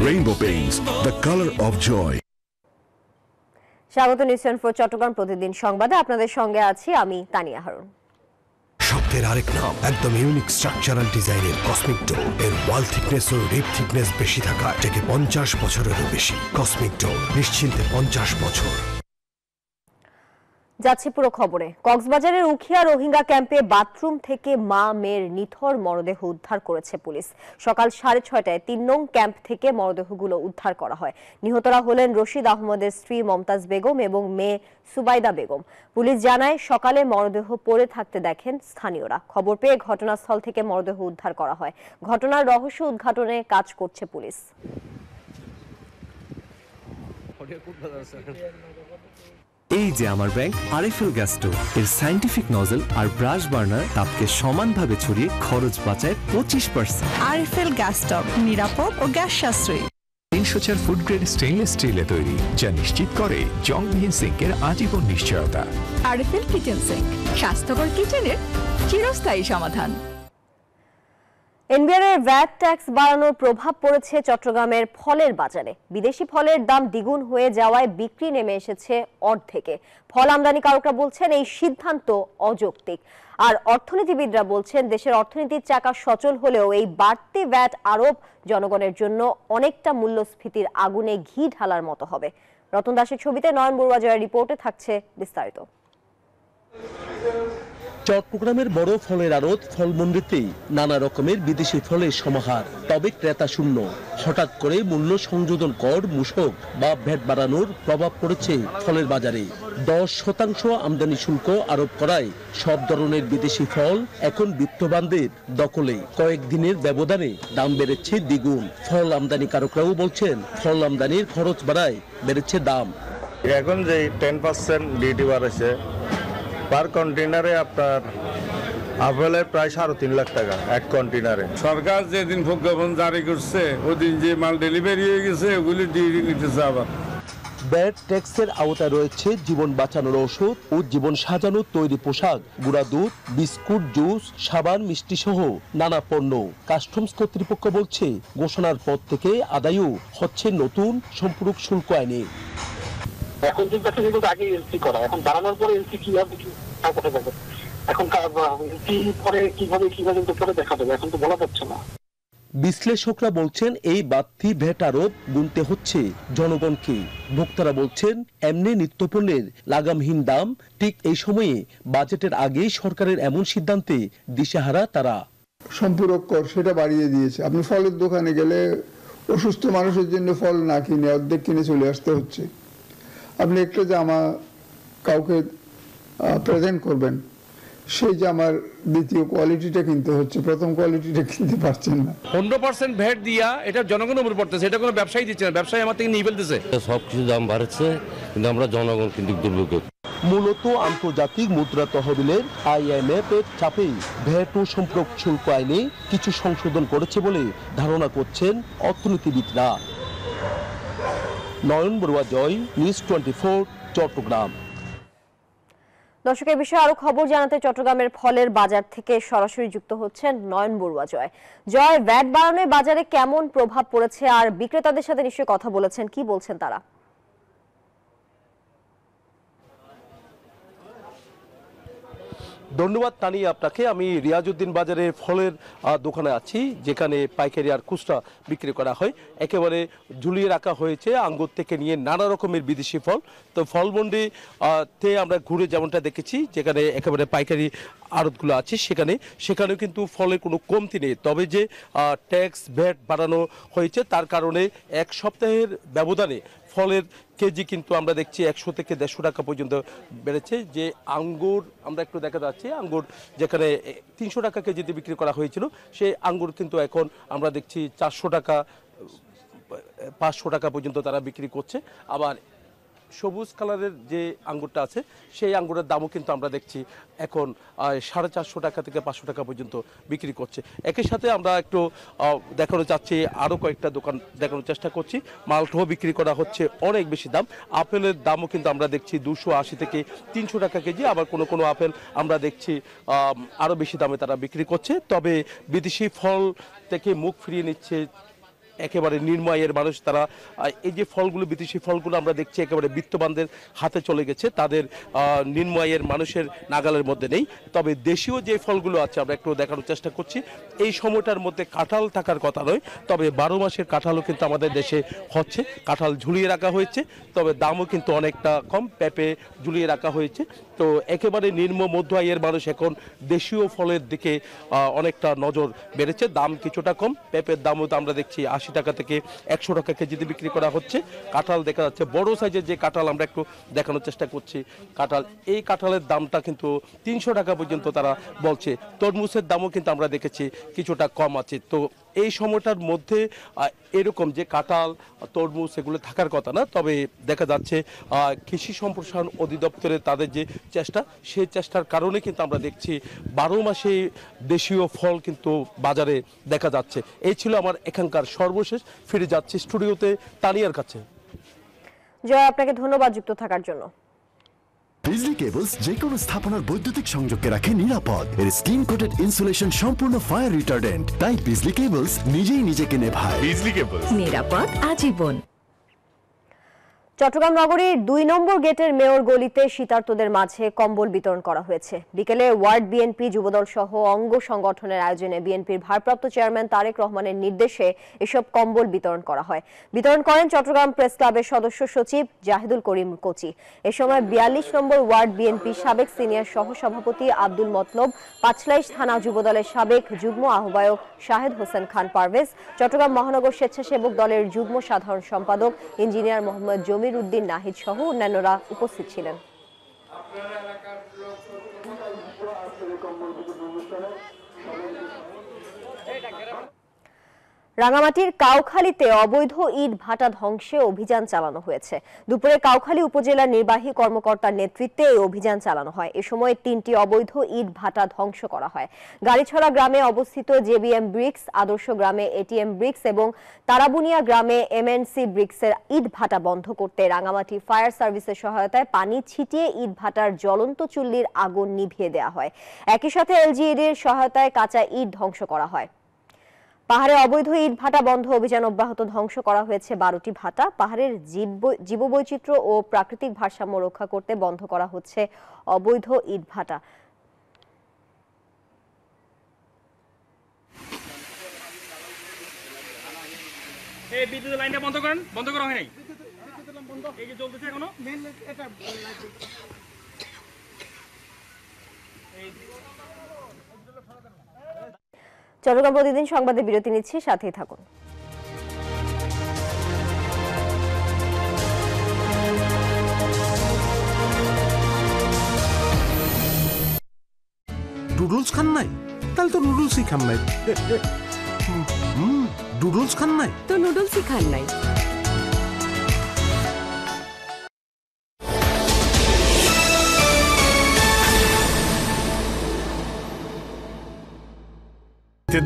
Rainbow Paints, the color of joy. স্বাগত news 24 Chittagong প্রতিদিন সংবাদে আপনাদের সঙ্গে আছি আমি তানিয়া হারুন। শব্দের আরেক নাম, একদম ইউনিক স্ট্রাকচারাল ডিজাইনের কসমিক ডোর। এর ওয়াল থিকনেস ও রিপ থিকনেস বেশি থাকা থেকে 50 বছরেরও বেশি। কসমিক ডোর, নিশ্চিন্তে 50 বছর। যাচ্ছে পুরো খবরে। কক্সবাজারের উখিয়া রোহিঙ্গা ক্যাম্পে বাথরুম থেকে মা মেয়ের নিথর মরদেহ উদ্ধার করেছে পুলিশ। সকাল 6:30টায় 3 নং ক্যাম্প থেকে মরদেহগুলো উদ্ধার করা হয়। নিহতরা হলেন রশিদ আহমদের স্ত্রী মমতাজ বেগম এবং মেয়ে সুবাইদা বেগম। পুলিশ জানায় সকালে মরদেহ পড়ে থাকতে দেখেন স্থানীয়রা। খবর পেয়ে ঘটনাস্থল থেকে মরদেহ উদ্ধার করা হয়। ঘটনার রহস্য উদ্ঘাটনে কাজ করছে পুলিশ। এই যে আমার ব্যাংক আরএফএল গ্যাস স্টোভ, এর সায়েন্টিফিক নজল আর ব্রাশ বার্নার তাপকে সমানভাবে ছড়িয়ে খরচ বাঁচায় 25%। আরএফএল গ্যাস স্টোভ নিরাপদ ও গ্যাস সাশ্রয়ী। 304 ফুড গ্রেড স্টেইনলেস স্টিলে তৈরি, যা নিশ্চিত করে জংবিহীন সিঙ্কের আজীবন নিশ্চয়তা। আরএফএল কিচেন সিঙ্ক, স্বাস্থ্যকর কিচেনের চিরস্থায়ী সমাধান। এনবিআর এর ভ্যাট ট্যাক্স বাড়ানোর প্রভাব পড়েছে চট্টগ্রামের ফলের বাজারে। বিদেশি ফলের দাম দ্বিগুণ হয়ে যাওয়ায় বিক্রি নেমে এসেছে অর্ধেকে। ফল আমদানিকারকরা বলছেন এই সিদ্ধান্ত অযৌক্তিক। আর অর্থনীতিবিদরা বলছেন দেশের অর্থনীতির চাকা সচল হলেও এই বাড়তি ভ্যাট আরোপ জনগণের জন্য অনেকটা মূল্যস্ফীতির আগুনে ঘি ঢালার মতো হবে। রতন দাসের ছবিতে নয়ন বড়ুয়া জয়ের রিপোর্টে থাকছে বিস্তারিত। চট্টগ্রামের বড় ফলের আড়ত ফলমন্ডিতেই নানা রকমের বিদেশি ফলের সমাহার, তবে ক্রেতা শূন্য। হঠাৎ করে মূল্য সংযোজন কর মূসক বা ভ্যাট বাড়ানোর প্রভাব পড়েছে ফলের বাজারে। 10% আমদানি শুল্ক আরোপ করায় সব ধরনের বিদেশি ফল এখন বিত্তবানদের দখলে। কয়েকদিনের ব্যবধানে দাম বেড়েছে দ্বিগুণ। ফল আমদানিকারকরাও বলছেন ফল আমদানির খরচ বাড়ায় বেড়েছে দাম। এখন যে 10% ডিউটি বাড়াচ্ছে, পার কন্টেনারে আপনার আপেলের প্রায় 3.5 লাখ টাকা এক কন্টেনারে। সরকার যেদিন প্রজ্ঞাপন জারি করছে ওদিন যে মাল ডেলিভারি হয়ে গেছে ওগুলি ডিউটি নিতেছে। আবার ভ্যাট ট্যাক্সের আওতায় রয়েছে জীবন বাঁচানোর ওষুধ ও জীবন সাজানোর তৈরি পোশাক, গুঁড়া দুধ, বিস্কুট, জুস, সাবান, মিষ্টি সহ নানা পণ্য। কাস্টমস কর্তৃপক্ষ বলছে ঘোষণার পর থেকে আদায়ও হচ্ছে নতুন সম্পূরক শুল্ক আইনে। এখন আগে এলসি করা, এখন বাড়ানোর পরে এলসি কি হবে এখন পরে কিভাবে পরে দেখা যাবে, এখন তো বলা যাচ্ছে না। বিশ্লেষকরা বলছেন এই বাড়তি ভ্যাট আরোপ গুনতে হচ্ছে জনগণকে। ভোক্তারা বলছেন এমনি নিত্যপণ্যের লাগামহীন দাম। ঠিক এই সময়ে বাজেটের আগেই সরকারের এমন সিদ্ধান্তে দিশেহারা তারা। সম্পূরক কর সেটা বাড়িয়ে দিয়েছে। আপনি ফলের দোকানে গেলে অসুস্থ মানুষের জন্য ফল না কিনে অর্ধেক কিনে চলে আসতে হচ্ছে। আপনি একটা জামা কাউকে প্রেজেন্ট করবেন, সেই জামার দ্বিতীয় কোয়ালিটিটা কিনতে হচ্ছে, প্রথম কোয়ালিটিটা কিনতে পারছেন না। 15% ভ্যাট দিয়া এটা জনগণের উপর পড়তেছে, এটা কোনো ব্যবসায়ী দিচ্ছে না, ব্যবসায়ী আমার থেকে নিয়ে ফেলতেছে। সবকিছু দাম বাড়ছে, কিন্তু আমরা জনগণ কিন্তু দুর্ভোগ। মূলত আন্তর্জাতিক মুদ্রা তহবিলের IMF এর চাপেই ভ্যাট ও সম্পর্ক শুল্ক আইনে কিছু সংশোধন করেছে বলে ধারণা করছেন অর্থনীতিবিদরা। নয়ন বড়ুয়া জয়, নিউজ 24, চট্টগ্রাম। দর্শক, এই বিষয়ে আরো খবর জানাতে চট্টগ্রামের ফলের বাজার থেকে সরাসরি যুক্ত হচ্ছেন নয়ন বড়ুয়া জয়। জয়, ভ্যাট বাড়ানোয় বাজারে কেমন প্রভাব পড়েছে আর বিক্রেতাদের সাথে নিশ্চয়ই কথা বলেছেন, কি বলছেন তারা? ধন্যবাদ তানিয়া আপনাকে। আমি রিয়াজউদ্দিন বাজারের ফলের দোকানে আছি, যেখানে পাইকারি আর খুচরা বিক্রি করা হয়। একেবারে ঝুলিয়ে রাখা হয়েছে আঙ্গুর থেকে নিয়ে নানা রকমের বিদেশি ফল। তো ফলমন্ডি তে আমরা ঘুরে যেমনটা দেখেছি, যেখানে একেবারে পাইকারি আড়তগুলো আছে সেখানেও কিন্তু ফলের কোনো কমতি নেই। তবে যে ট্যাক্স ভ্যাট বাড়ানো হয়েছে তার কারণে এক সপ্তাহের ব্যবধানে ফলের কেজি কিন্তু আমরা দেখছি 100 থেকে 150 টাকা পর্যন্ত বেড়েছে। যে আঙ্গুর আমরা একটু দেখা যাচ্ছে, আঙ্গুর যেখানে 300 টাকা কেজিতে বিক্রি করা হয়েছিল, সেই আঙ্গুর কিন্তু এখন আমরা দেখছি 400 টাকা 500 টাকা পর্যন্ত তারা বিক্রি করছে। আবার সবুজ কালারের যে আঙ্গুরটা আছে সেই আঙ্গুরের দামও কিন্তু আমরা দেখছি এখন 450 টাকা থেকে 500 টাকা পর্যন্ত বিক্রি করছে। একই সাথে আমরা একটু দেখানো চাচ্ছি, আরও কয়েকটা দোকান দেখানোর চেষ্টা করছি। মালটাও বিক্রি করা হচ্ছে অনেক বেশি দাম। আপেলের দামও কিন্তু আমরা দেখছি 280 থেকে 300 টাকা কেজি। আবার কোনো কোনো আপেল আমরা দেখছি আরও বেশি দামে তারা বিক্রি করছে। তবে বিদেশি ফল থেকে মুখ ফিরিয়ে নিচ্ছে একেবারে নিম্ন আয়ের মানুষ তারা এই যে ফলগুলো বিদেশি ফলগুলো আমরা দেখছি একেবারে বিত্তবানদের হাতে চলে গেছে, তাদের নিম্ন আয়ের মানুষের নাগালের মধ্যে নেই। তবে দেশীয় যে ফলগুলো আছে আমরা একটু দেখানোর চেষ্টা করছি। এই সময়টার মধ্যে কাঁঠাল থাকার কথা নয়, তবে 12 মাসের কাঁঠালও কিন্তু আমাদের দেশে হচ্ছে। কাঁঠাল ঝুলিয়ে রাখা হয়েছে, তবে দামও কিন্তু অনেকটা কম। পেঁপে ঝুলিয়ে রাখা হয়েছে। তো একেবারে নিম্ন মধ্য আয়ের মানুষ এখন দেশীয় ফলের দিকে অনেকটা নজর বেড়েছে। দাম কিছুটা কম। পেঁপের দামও তো আমরা দেখছি 80 টাকা থেকে 100 টাকা কেজিতে বিক্রি করা হচ্ছে। কাঁঠাল দেখা যাচ্ছে বড় সাইজের যে কাঁঠাল আমরা একটু দেখানোর চেষ্টা করছি। কাঁঠাল, এই কাঁঠালের দামটা কিন্তু 300 টাকা পর্যন্ত তারা বলছে। তরমুজের দামও কিন্তু আমরা দেখেছি কিছুটা কম আছে। তো এই সময়টার মধ্যে এরকম যে কাঁঠাল, তরমুজ এগুলো থাকার কথা না, তবে দেখা যাচ্ছে কৃষি সম্প্রসারণ অধিদপ্তরের তাদের যে চেষ্টা, সেই চেষ্টার কারণে কিন্তু আমরা দেখছি 12 মাসে দেশীয় ফল কিন্তু বাজারে দেখা যাচ্ছে। এই ছিল আমার এখানকার সর্বশেষ। ফিরে যাচ্ছি স্টুডিওতে তানিয়ার কাছে। জয়, আপনাকে ধন্যবাদ যুক্ত থাকার জন্য। বিজলি কেবলস যে কোনো স্থাপনার বৈদ্যুতিক সংযোগকে রাখে নিরাপদ। এর স্কিন কোটেড ইনসুলেশন সম্পূর্ণ ফায়ার রিটার্ডেন্ট, তাই বিজলি কেবলস নিজেই নিজেকে নেভায়। বিজলি কেবলস, নিরাপদ আজীবন। চট্টগ্রাম নগরীর 2 নম্বর গেটের মেয়র গলিতে শীতার্তদের মাঝে কম্বল বিতরণ করা হয়েছে। বিকেলে ওয়ার্ড বিএনপি যুবদল সহ অঙ্গ সংগঠনের আয়োজনে বিএনপির ভারপ্রাপ্ত চেয়ারম্যান তারেক রহমানের নির্দেশে এসব কম্বল বিতরণ করা হয়। বিতরণ করেন চট্টগ্রাম প্রেস ক্লাবের সদস্য সচিব জাহিদুল করিম কোচি। এ সময় 42 নম্বর ওয়ার্ড বিএনপি সাবেক সিনিয়র সহসভাপতি আব্দুল মতলব, পাঁচলাইশ থানা যুবদলের সাবেক যুগ্ম আহ্বায়ক শাহেদ হোসেন খান পারভেজ, চট্টগ্রাম মহানগর স্বেচ্ছাসেবক দলের যুগ্ম সাধারণ সম্পাদক ইঞ্জিনিয়ার মোহাম্মদ জমির উদ্দিন নাহিদ সহ অন্যান্যরা উপস্থিত ছিলেন। রাঙামাটির কাউখালীতে অবৈধ ইট ভাটা ধ্বংসে অভিযান চালানো হয়েছে। দুপুরে কাউখালী উপজেলার নির্বাহী কর্মকর্তার নেতৃত্বে এই অভিযান চালানো হয়। এ সময় 3টি অবৈধ ইট ভাটা ধ্বংস করা হয়। গাড়িছড়া গ্রামে অবস্থিত জেবিএম ব্রিক্স, আদর্শ গ্রামে এটিএম ব্রিক্স এবং তারাবুনিয়া গ্রামে এমএনসি ব্রিক্সের ইট ভাটা বন্ধ করতে রাঙামাটি ফায়ার সার্ভিসের সহায়তায় পানি ছিটিয়ে ইট ভাটার জ্বলন্ত চুল্লির আগুন নিভিয়ে দেওয়া হয়। একই সাথে এলজিইডির সহায়তায় কাঁচা ইট ধ্বংস করা হয়। পাহাড়ে অবৈধ ইট ভাটা বন্ধ অভিযান অব্যাহত। ধ্বংস করা হয়েছে 12টি ভাটা। পাহাড়ের জীববৈচিত্র্য ও প্রাকৃতিক ভারসাম্য রক্ষা করতে বন্ধ করা হচ্ছে অবৈধ ইট ভাটা। এই বিদ্যুতের লাইনটা বন্ধ করেন। বন্ধ করা হয় নাই, এই যে জ্বলতেছে এখনো। চট্টগ্রাম প্রতিদিন সংবাদে বিরতি নিচ্ছি, সাথেই থাকুন। নুডলস খান নাই? তাহলে তো নুডলসই খান নাই। নুডলস খান নাই তো নুডলসই খান নাই।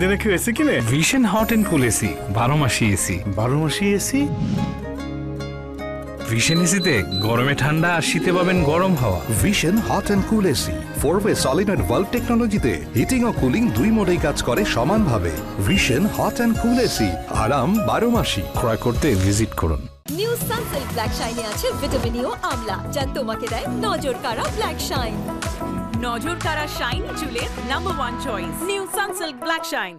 দিনে কেউ এসি কিনে? Vision hot and cool AC, 12 মাসি এসি। 12 মাসি এসি? ভিশন এসিতে গরমে ঠান্ডা আর শীতে পাবেন গরম হাওয়া। Vision hot and cool AC 4-way solenoid valve টেকনোলজিতে হিটিং ও কুলিং দুই মোডেই কাজ করে সমানভাবে। Vision hot and cool AC, আরাম 12 মাসি। ক্রয় করতে ভিজিট করুন। নিউ সানসিল্ক ব্ল্যাক শাইনে আছে ভিটামিন ই ও আমলা, যা তোমাকে দেয় নজর কাড়া ব্ল্যাক শাইন। নজর কাড়া শাইন চুলের number 1 choice, new Sunsilk black shine.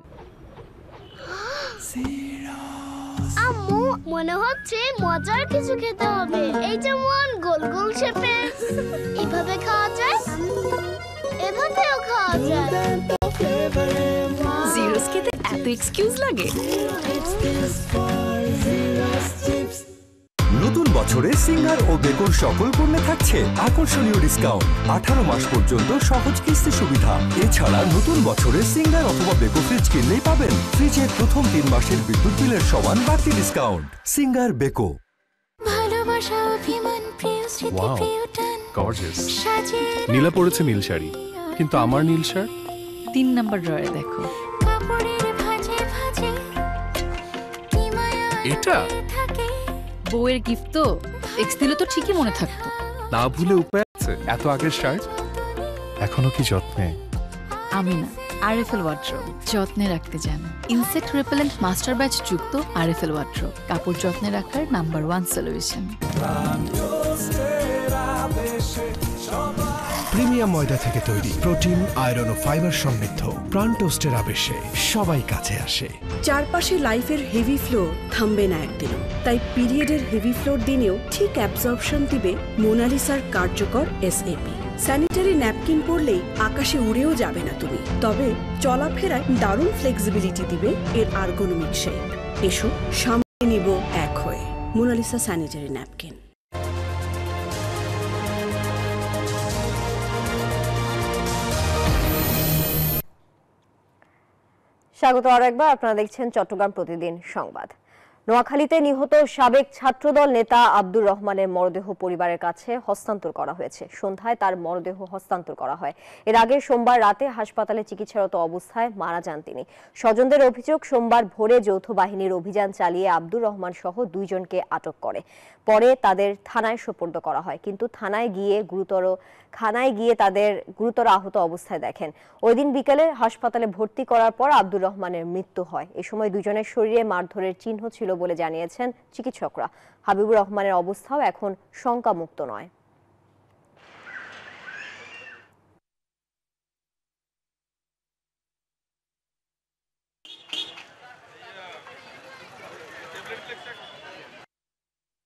আম্মু, মনে হচ্ছে মজার কিছু খেতে হবে। এই যেমন গোল গোল শেপে, এভাবে খাওয়া যায়, এভাবেও খাওয়া যায়। জিরোস খেতে এত এক্সকিউজ লাগে? নতুন বছরে সিঙ্গার ও বেকোর সকল পণ্যে থাকছে আকর্ষণীয় ডিসকাউন্ট। 18 মাস পর্যন্ত সহজ কিস্তি সুবিধা। এছাড়া নতুন বছরে সিঙ্গার অথবা বেকো ফ্রিজ কিনলেই পাবেন ফ্রিজের প্রথম 3 মাসের বিদ্যুৎ বিলের সমান বাড়তি ডিসকাউন্ট। Singer Beko. ভালোবাসা, অভিমান, প্রিয় স্মৃতি, প্রিয় টান। গর্জিয়াস। নীলা পড়েছে নীল শাড়ি, কিন্তু আমার নীল শার্ট 3 নাম্বার ড্রয়ারে দেখো। কাপড়ের ভাঁজে ভাঁজে কি মায়া এটা বউয়ের গিফট তো, এক্স দিলে তো ঠিকই মনে থাকতো। না ভুলে উপায় আছে? এত আগের শার্ট এখনো কি যত্নে? আমি না, আরএফএল ওয়ার্ড্রোব যত্নে রাখতে জানে। ইনসেক্ট রিপেলেন্ট মাস্টার ব্যাচ যুক্ত আরএফএল ওয়ার্ড্রোব কাপড় যত্নে রাখার নাম্বার 1 সলিউশন। প্রিমিয়াম ময়দা থেকে তৈরি, প্রোটিন, আয়রন ও ফাইবার সমৃদ্ধ প্রাণ টোস্টের আবেশে সবাই কাছে আসে। চারপাশে লাইফের হেভি ফ্লো থামবে না একদিনও, তাই পিরিয়ডের হেভি ফ্লোর দিনেও ঠিক অ্যাবজর্পশন দিবে মোনালিসার কার্যকর এসএপি। স্যানিটারি ন্যাপকিন পরলেই আকাশে উড়েও যাবে না তুমি, তবে চলাফেরায় দারুণ ফ্লেক্সিবিলিটি দিবে এর আর্গোনমিক শেপ। এসো সামনে নিব এক হয়ে মোনালিসা স্যানিটারি ন্যাপকিন। স্বাগত আরো একবার, আপনারা দেখছেন চট্টগ্রাম প্রতিদিন সংবাদ। নোয়াখালীতে নিহত সাবেক ছাত্রদল নেতা আব্দুর রহমানের মরদেহ পরিবারের কাছে হস্তান্তর করা হয়েছে। সন্ধ্যায় তার মরদেহ হস্তান্তর করা হয়। এর আগে সোমবার রাতে হাসপাতালে চিকিৎসারত অবস্থায় মারা যান তিনি। স্বজনদের অভিযোগ, সোমবার ভোরে যৌথ বাহিনীর অভিযান চালিয়ে আব্দুর রহমান সহ 2 জনকে আটক করে। পরে তাদের থানায় সোপর্দ করা হয়, কিন্তু থানায় গিয়ে তাদের গুরুতর আহত অবস্থায় দেখেন। ওই দিন বিকেলে হাসপাতালে ভর্তি করার পর আব্দুর রহমানের মৃত্যু হয়। এ সময় 2 জনের শরীরে মারধরের চিহ্ন ছিল বলে জানিয়েছেন চিকিৎসকরা। হাবিবুর রহমানের অবস্থাও এখন শঙ্কামুক্ত নয়।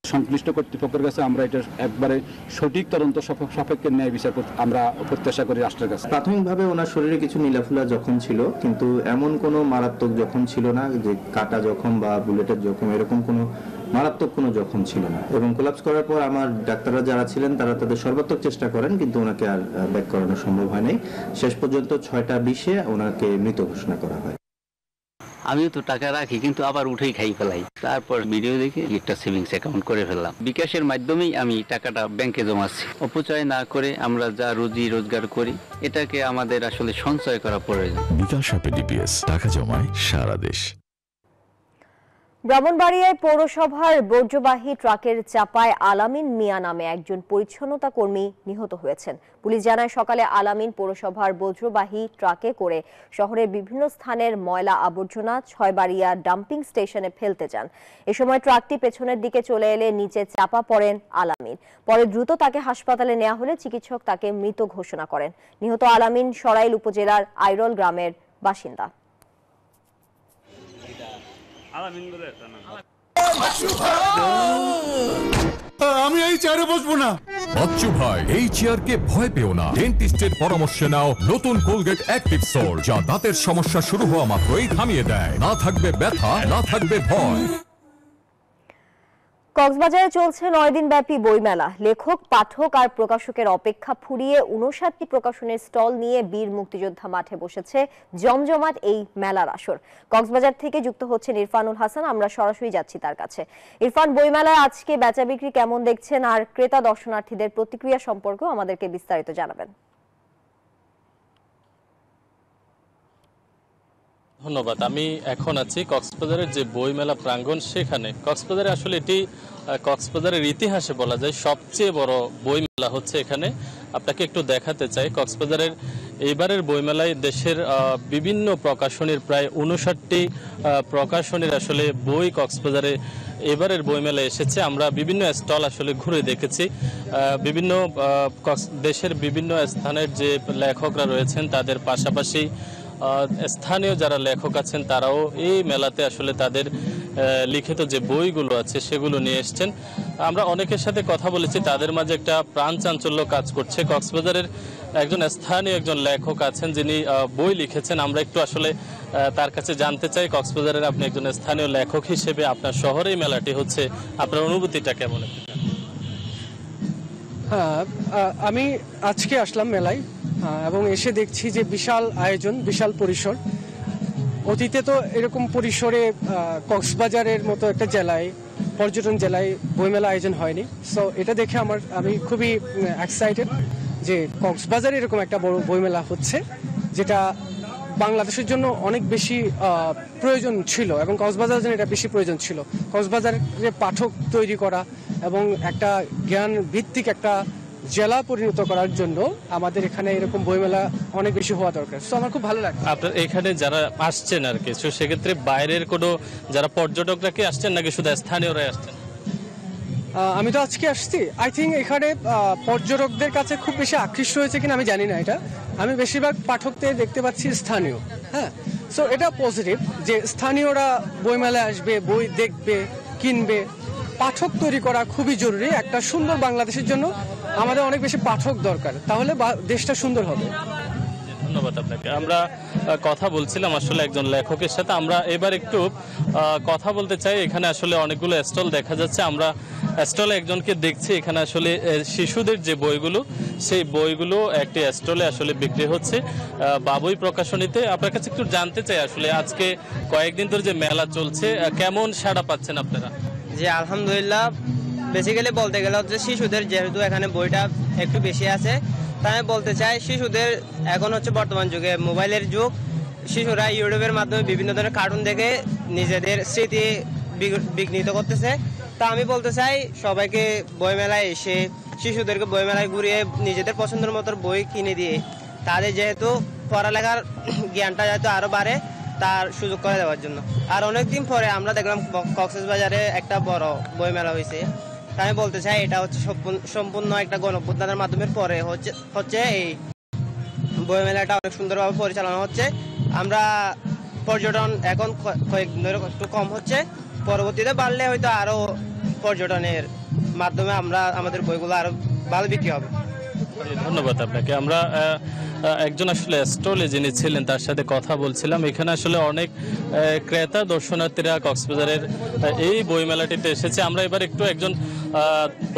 সংশ্লিষ্ট কর্তৃপক্ষের কাছে আমরা এটা একবারে সঠিক তদন্ত সাপেক্ষে ন্যায় বিচার আমরা প্রত্যাশা করি রাষ্ট্রের কাছে। প্রাথমিকভাবে ওনার শরীরে কিছু নীলাফুলা জখম ছিল, কিন্তু এমন কোনো মারাত্মক জখম ছিল না যে কাটা জখম বা বুলেটের জখম, এরকম কোনো মারাত্মক কোনো জখম ছিল না। এবং কোলাপস করার পর আমার ডাক্তাররা যারা ছিলেন তারা তাদের সর্বাত্মক চেষ্টা করেন, কিন্তু ওনাকে আর ব্যাক করানো সম্ভব হয় নাই। শেষ পর্যন্ত 6:20-এ ওনাকে মৃত ঘোষণা করা হয়। আমিও তো টাকা রাখি, কিন্তু আবার উঠেই খাই ফেলাই। তারপর ভিডিও দেখে একটা সেভিংস অ্যাকাউন্ট করে ফেললাম। বিকাশের মাধ্যমেই আমি টাকাটা ব্যাংকে জমাচ্ছি। অপচয় না করে আমরা যা রুজি রোজগার করি এটাকে আমাদের আসলে সঞ্চয় করা প্রয়োজন। বিকাশ অ্যাপে ডিপিএস, টাকা জমায় সারা দেশ। ব্রাহ্মণবাড়িয়ায় পৌরসভার বর্জ্যবাহী ট্রাকের চাপায় আলামিন মিয়া নামে একজন পরিচ্ছন্নতা কর্মী নিহত হয়েছেন। পুলিশ জানায়, সকালে আলামিন পৌরসভার বজ্রবাহী ট্রাকে করে শহরের বিভিন্ন স্থানের ময়লা আবর্জনা ছয়বাড়িয়া ডাম্পিং স্টেশনে ফেলতে যান। এ সময় ট্রাকটি পেছনের দিকে চলে এলে নিচে চাপা পড়েন আলামিন। পরে দ্রুত তাকে হাসপাতালে নেওয়া হলে চিকিৎসক তাকে মৃত ঘোষণা করেন। নিহত আলামিন সরাইল উপজেলার আইরল গ্রামের বাসিন্দা। আমি এই চেয়ারে বসবো না। বাচ্চু ভাই, এই চেয়ারকে ভয় পেও না। ডেন্টিস্টের পরামর্শে নাও নতুন কোলগেট অ্যাক্টিভ সোল, যা দাঁতের সমস্যা শুরু হওয়া মাত্রই থামিয়ে দেয়। না থাকবে ব্যথা, না থাকবে ভয়। কক্সবাজারে চলছে 9 দিন ব্যাপী বইমেলা। লেখক, পাঠক আর প্রকাশকের অপেক্ষা ফুরিয়ে 59টি প্রকাশনের স্টল নিয়ে বীর মুক্তিযোদ্ধা মাঠে বসেছে জমজমাট এই মেলার আসর। কক্সবাজার থেকে যুক্ত হচ্ছেন ইরফানুল হাসান, আমরা সরাসরি যাচ্ছি তার কাছে। ইরফান, বইমেলায় আজকে বেচা বিক্রি কেমন দেখছেন, আর ক্রেতা দর্শনার্থীদের প্রতিক্রিয়া সম্পর্কেও আমাদেরকে বিস্তারিত জানাবেন। ধন্যবাদ। আমি এখন আছি কক্সবাজারের যে বইমেলা প্রাঙ্গণ, সেখানে। কক্সবাজারে আসলে এটি কক্সবাজারের ইতিহাসে বলা যায় সবচেয়ে বড় বইমেলা হচ্ছে এখানে। আপনাকে একটু দেখাতে চাই, কক্সবাজারের এইবারের বইমেলায় দেশের বিভিন্ন প্রকাশনীর প্রায় 59টি প্রকাশনীর আসলে বই কক্সবাজারে এবারের বইমেলায় এসেছে। আমরা বিভিন্ন স্টল আসলে ঘুরে দেখেছি। বিভিন্ন দেশের বিভিন্ন স্থানের যে লেখকরা রয়েছেন তাদের পাশাপাশি স্থানীয় যারা লেখক আছেন তারাও এই মেলাতে আসলে তাদের লিখিত যে বইগুলো আছে সেগুলো নিয়ে এসছেন। আমরা অনেকের সাথে কথা বলেছি, তাদের মাঝে একটা প্রাণ চাঞ্চল্য কাজ করছে। কক্সবাজারের স্থানীয় একজন লেখক আছেন যিনি বই লিখেছেন। আমরা একটু আসলে তার কাছে জানতে চাই, কক্সবাজারের আপনি একজন স্থানীয় লেখক হিসেবে আপনার শহরে এই মেলাটি হচ্ছে, আপনার অনুভূতিটা কেমন? হ্যাঁ, আমি আজকে আসলাম মেলায় এবং এসে দেখছি যে বিশাল আয়োজন, বিশাল পরিসর। অতীতে তো এরকম পরিসরে কক্সবাজারের মতো একটা জেলায়, পর্যটন জেলায় বইমেলা আয়োজন হয়নি। সো এটা দেখে আমি খুবই এক্সাইটেড যে কক্সবাজারে এরকম একটা বড় বইমেলা হচ্ছে, যেটা বাংলাদেশের জন্য অনেক বেশি প্রয়োজন ছিল এবং কক্সবাজারের জন্য এটা বেশি প্রয়োজন ছিল। কক্সবাজারে পাঠক তৈরি করা এবং একটা জ্ঞান ভিত্তিক একটা জেলা পরিণত করার জন্য আমাদের এখানে এরকম বইমেলা অনেক বেশি হওয়া দরকার। সো আমার খুব ভালো লাগে। আপনার এখানে যারা আসছেন আর কি, সেক্ষেত্রে বাইরের কোনো যারা পর্যটকরা কি আসছেন নাকি শুধু স্থানীয়রাই আসছেন? আমি তো আজকে আসছি। আই থিঙ্ক এখানে পর্যটকদের কাছে খুব বেশি আকৃষ্ট হয়েছে কিনা আমি জানি না। এটা আমি বেশিরভাগ পাঠকদের দেখতে পাচ্ছি স্থানীয়। হ্যাঁ, সো এটা পজিটিভ যে স্থানীয়রা বইমেলায় আসবে, বই দেখবে, কিনবে। পাঠক তৈরি করা খুবই জরুরি। একটা সুন্দর বাংলাদেশের জন্য আমাদের অনেক বেশি পাঠক দরকার, তাহলে দেশটা সুন্দর হবে। ধন্যবাদ আপনাকে। আমরা কথা বলছিলাম আসলে একজন লেখকের সাথে। আমরা এবার একটু কথা বলতে চাই। এখানে আসলে অনেকগুলো স্টল দেখা যাচ্ছে। আমরা স্টলে একজনকে দেখছি। এখানে আসলে শিশুদের যে বইগুলো, সেই বইগুলো একটি স্টলে আসলে বিক্রি হচ্ছে বাবুই প্রকাশনীতে। আপনার কাছে একটু জানতে চাই আসলে আজকে কয়েকদিন ধরে যে মেলা চলছে কেমন সাড়া পাচ্ছেন আপনারা? জি আলহামদুলিল্লাহ, বেসিক্যালি বলতে গেলে হচ্ছে শিশুদের যেহেতু এখানে বইটা একটু বেশি আছে, তাই আমি বলতে চাই শিশুদের এখন হচ্ছে বর্তমান যুগে মোবাইলের যুগ। শিশুরা ইউটিউবের মাধ্যমে বিভিন্ন ধরনের কার্টুন দেখে নিজেদের স্মৃতি বিঘ্নিত করতেছে। তা আমি বলতে চাই সবাইকে বইমেলায় এসে শিশুদেরকে বইমেলায় ঘুরিয়ে নিজেদের পছন্দের মতো বই কিনে দিয়ে তাদের যেহেতু পড়ালেখার জ্ঞানটা যাতে আরও বাড়ে তার সুযোগ করে দেওয়ার জন্য। আর অনেকদিন পরে আমরা দেখলাম কক্সবাজারে একটা বড় বইমেলা হয়েছে। আমি বলতে চাই এটা হচ্ছে সম্পূর্ণ একটা গণঅভ্যুত্থানের মাধ্যমে পরে হচ্ছে এই বইমেলাটা অনেক সুন্দরভাবে পরিচালনা হচ্ছে। আমরা পর্যটন এখন কয়েকদিন ধরে একটু কম হচ্ছে, পরবর্তীতে বাড়লে হয়তো আরও পর্যটনের মাধ্যমে আমাদের বইগুলো আরও ভালো বিক্রি হবে। ধন্যবাদ আপনাকে। আমরা একজন আসলে স্টলে যিনি ছিলেন তার সাথে কথা বলছিলাম। এখানে আসলে অনেক ক্রেতা দর্শনার্থীরা কক্সবাজারের এই বইমেলাটিতে এসেছে। আমরা এবার একটু একজন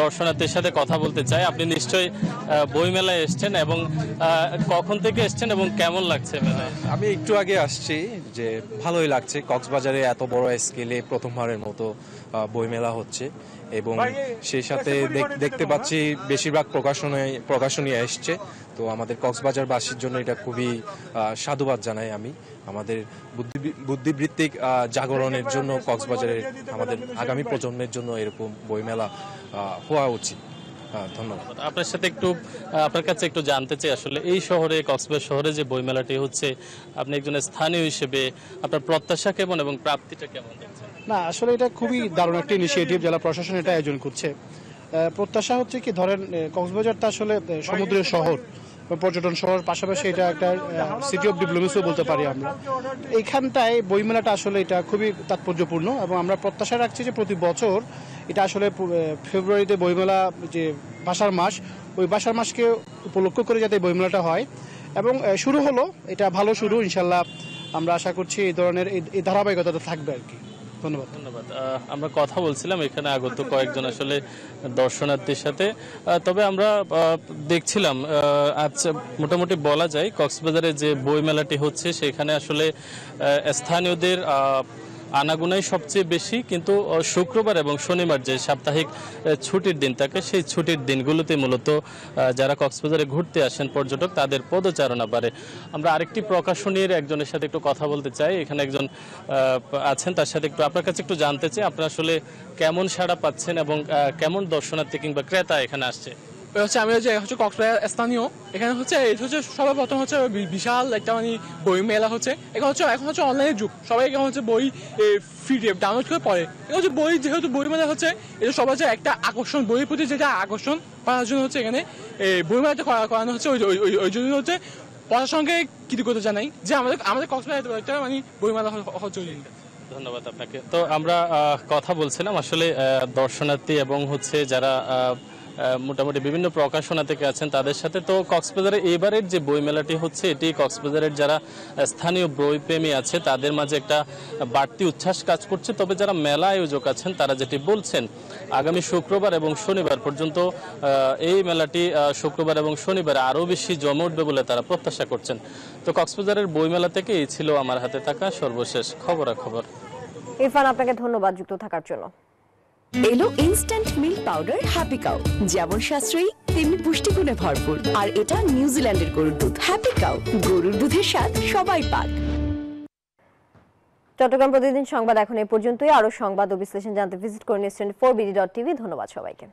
দর্শনার্থীর সাথে কথা বলতে চাই। আপনি নিশ্চয়ই বইমেলায় এসছেন এবং কখন থেকে এসছেন এবং কেমন লাগছে মেলায়? আমি একটু আগে আসছি, যে ভালোই লাগছে। কক্সবাজারে এত বড় স্কেলে প্রথমবারের মতো বইমেলা হচ্ছে এবং সেই সাথে দেখতে পাচ্ছি বেশিরভাগ প্রকাশনী আসছে। তো আমাদের কক্সবাজারবাসীর জন্য এটা খুবই সাধুবাদ জানাই আমি। আমাদের বুদ্ধিবৃত্তিক জাগরণের জন্য কক্সবাজারের আমাদের আগামী প্রজন্মের জন্য এরকম বইমেলা হওয়া উচিত। ধন্যবাদ। আপনার সাথে একটু আপনার কাছে একটু জানতে চাই আসলে এই শহরে, কক্সবাজার শহরে যে বইমেলাটি হচ্ছে, আপনি একজন স্থানীয় হিসেবে আপনার প্রত্যাশা কেমন এবং প্রাপ্তিটা কেমন দেখছেন? না, আসলে এটা খুবই দারুণ একটা ইনিশিয়েটিভ, জেলা প্রশাসন এটা আয়োজন করছে। প্রত্যাশা হচ্ছে কি, ধরেন কক্সবাজারটা আসলে সমুদ্রের শহর, পর্যটন শহর, পাশাপাশি এটা একটা সিটি অফ ডিপ্লোমেসিও বলতে পারি আমরা। এইখানটায় বইমেলাটা আসলে এটা খুবই তাৎপর্যপূর্ণ এবং আমরা প্রত্যাশা রাখছি যে প্রতি বছর এটা আসলে ফেব্রুয়ারিতে বইমেলা, যে ভাষার মাস, ওই ভাষার মাসকে উপলক্ষ করে যাতে বইমেলাটা হয় এবং শুরু হলো, এটা ভালো শুরু। ইনশাল্লাহ আমরা আশা করছি এই ধরনের এই ধারাবাহিকতাটা থাকবে আর কি। ধন্যবাদ। আমরা কথা বলছিলাম এখানে আগত কয়েকজন আসলে দর্শনার্থীর সাথে। তবে আমরা দেখছিলাম আচ্ছা, মোটামুটি বলা যায় কক্সবাজারে যে বই মেলাটি হচ্ছে সেখানে আসলে স্থানীয়দের আনাগোনাই সবচেয়ে বেশি, কিন্তু শুক্রবার এবং শনিবার যে সাপ্তাহিক ছুটির দিন থাকে সেই ছুটির দিনগুলোতে মূলত যারা কক্সবাজারে ঘুরতে আসেন পর্যটক তাদের পদচারণা বাড়ে। আমরা আরেকটি প্রকাশনীর একজনের সাথে একটু কথা বলতে চাই। এখানে একজন আছেন, তার সাথে একটু আপনার কাছে একটু জানতে চাই আপনারা আসলে কেমন সাড়া পাচ্ছেন এবং কেমন দর্শনার্থী কিংবা ক্রেতা এখানে আসছে। হচ্ছে আমি হচ্ছে কক্সবাজার স্থানীয়। এখানে হচ্ছে সর্বপ্রথম হচ্ছে বিশাল একটা মানে বই মেলা হচ্ছে। এখন হচ্ছে অনলাইনের যুগ, সবাই এখন হচ্ছে বই ফ্রি ডাউনলোড করে পড়ে। এখন হচ্ছে বই, যেহেতু বই মেলা হচ্ছে, এটা সবার যে একটা আকর্ষণ, বইয়ের প্রতি যেটা আকর্ষণ করার জন্য হচ্ছে এখানে বই মেলাটা করানো হচ্ছে। ওই জন্য হচ্ছে প্রশাসনকে কৃতজ্ঞতা জানাই যে আমাদের কক্সবাজার একটা মানে বই মেলা হচ্ছে। ধন্যবাদ আপনাকে। তো আমরা কথা বলছিলাম আসলে দর্শনার্থী এবং হচ্ছে যারা মোটামুটি বিভিন্ন প্রকাশনা থেকে আছেন তাদের সাথে। তো কক্সবাজারে এবারের যে বই মেলাটি হচ্ছে এটি কক্সবাজারের যারা স্থানীয় বইপ্রেমী আছে তাদের মাঝে একটা বাড়তি উচ্ছ্বাস কাজ করছে। তবে যারা মেলা আয়োজক আছেন তারা যেটি বলছেন, আগামী শুক্রবার এবং শনিবার পর্যন্ত এই মেলাটি শুক্রবার এবং শনিবার আরও বেশি জমে উঠবে বলে তারা প্রত্যাশা করছেন। তো কক্সবাজারের বইমেলা থেকে এই ছিল আমার হাতে থাকা সর্বশেষ খবরাখবর। ইরফান, আপনাকে ধন্যবাদ যুক্ত থাকার জন্য। এলো instant milk powder happy cow, যেমন সাশ্রয়ী তেমনি পুষ্টিগুণে ভরপুর। আর এটা নিউজিল্যান্ডের গরুর দুধ। হ্যাপি কাউ, গরুর দুধের স্বাদ সবাই পাক। চট্টগ্রাম প্রতিদিন সংবাদ এখন এই পর্যন্তই। আরো সংবাদ ও বিশ্লেষণ জানতে ভিজিট করুন news24bd.tv। ধন্যবাদ সবাইকে।